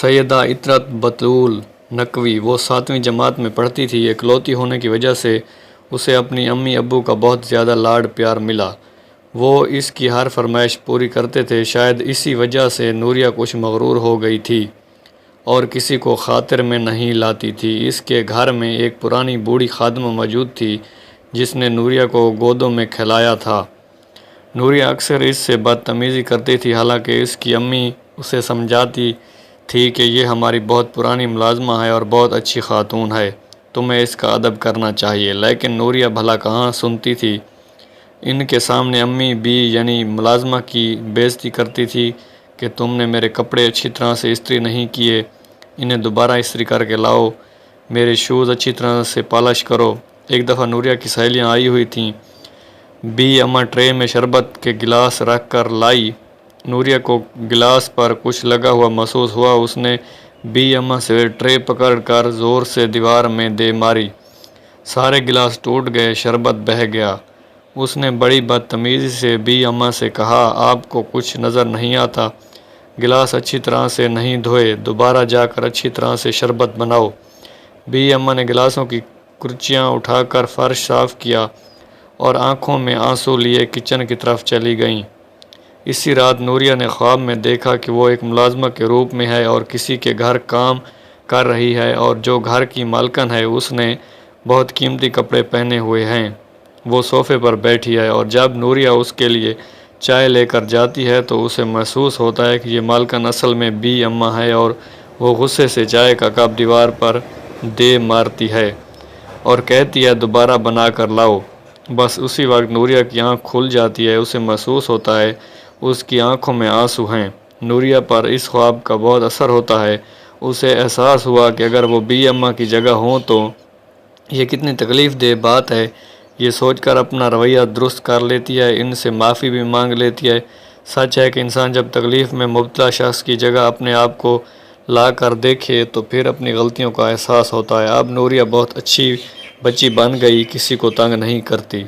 سیدہ عطرت بطول نقوی وہ 7ویں جماعت میں پڑھتی تھی۔ اکلوتی ہونے کی وجہ سے اسے اپنی امی ابو کا بہت زیادہ لاڈ پیار ملا۔ وہ اس کی ہر فرمائش پوری کرتے تھے۔ شاید اسی وجہ سے نوریہ کچھ مغرور ہو گئی تھی اور کسی کو خاطر میں نہیں لاتی تھی۔ اس کے گھر میں ایک پرانی بوڑھی خادمہ موجود تھی جس نے نوریہ کو گودوں میں کھلایا تھا۔ نوریہ اکثر اس سے بدتمیزی کرتی تھی، حالانکہ اس کی امی اسے سمجھاتی تھی کہ یہ ہماری بہت پرانی ملازمہ ہے اور بہت اچھی خاتون ہے، تمہیں اس کا ادب کرنا چاہیے۔ لیکن نوریہ بھلا کہاں سنتی تھی۔ ان کے سامنے امی بھی یعنی ملازمہ کی بےعزتی کرتی تھی کہ تم نے میرے کپڑے اچھی طرح سے استری نہیں کیے، انہیں دوبارہ استری کر کے لاؤ، میرے شوز اچھی طرح سے پالش کرو۔ ایک دفعہ نوریہ کی سہیلیاں آئی ہوئی تھیں۔ بی اماں ٹرے میں شربت کے گلاس رکھ کر لائی۔ نوریہ کو گلاس پر کچھ لگا ہوا محسوس ہوا۔ اس نے بی اماں سے ٹرے پکڑ کر زور سے دیوار میں دے ماری۔ سارے گلاس ٹوٹ گئے، شربت بہہ گیا۔ اس نے بڑی بدتمیزی سے بی اماں سے کہا، آپ کو کچھ نظر نہیں آتا؟ گلاس اچھی طرح سے نہیں دھوئے، دوبارہ جا کر اچھی طرح سے شربت بناؤ۔ بی اماں نے گلاسوں کی کرچیاں اٹھا کر فرش صاف کیا اور آنکھوں میں آنسو لیے کچن کی طرف چلی گئیں۔ اسی رات نوریہ نے خواب میں دیکھا کہ وہ ایک ملازمہ کے روپ میں ہے اور کسی کے گھر کام کر رہی ہے، اور جو گھر کی مالکن ہے اس نے بہت قیمتی کپڑے پہنے ہوئے ہیں۔ وہ صوفے پر بیٹھی ہے اور جب نوریہ اس کے لیے چائے لے کر جاتی ہے تو اسے محسوس ہوتا ہے کہ یہ مالکن اصل میں بی اماں ہے، اور وہ غصے سے چائے کا کپ دیوار پر دے مارتی ہے اور کہتی ہے، دوبارہ بنا کر لاؤ۔ بس اسی وقت نوریہ کی آنکھ کھل جاتی ہے۔ اسے محسوس ہوتا ہے اس کی آنکھوں میں آنسو ہیں۔ نوریہ پر اس خواب کا بہت اثر ہوتا ہے۔ اسے احساس ہوا کہ اگر وہ بی اماں کی جگہ ہوں تو یہ کتنی تکلیف دہ بات ہے۔ یہ سوچ کر اپنا رویہ درست کر لیتی ہے، ان سے معافی بھی مانگ لیتی ہے۔ سچ ہے کہ انسان جب تکلیف میں مبتلا شخص کی جگہ اپنے آپ کو لا کر دیکھے تو پھر اپنی غلطیوں کا احساس ہوتا ہے۔ اب نوریہ بہت اچھی بچی بن گئی، کسی کو تنگ نہیں کرتی۔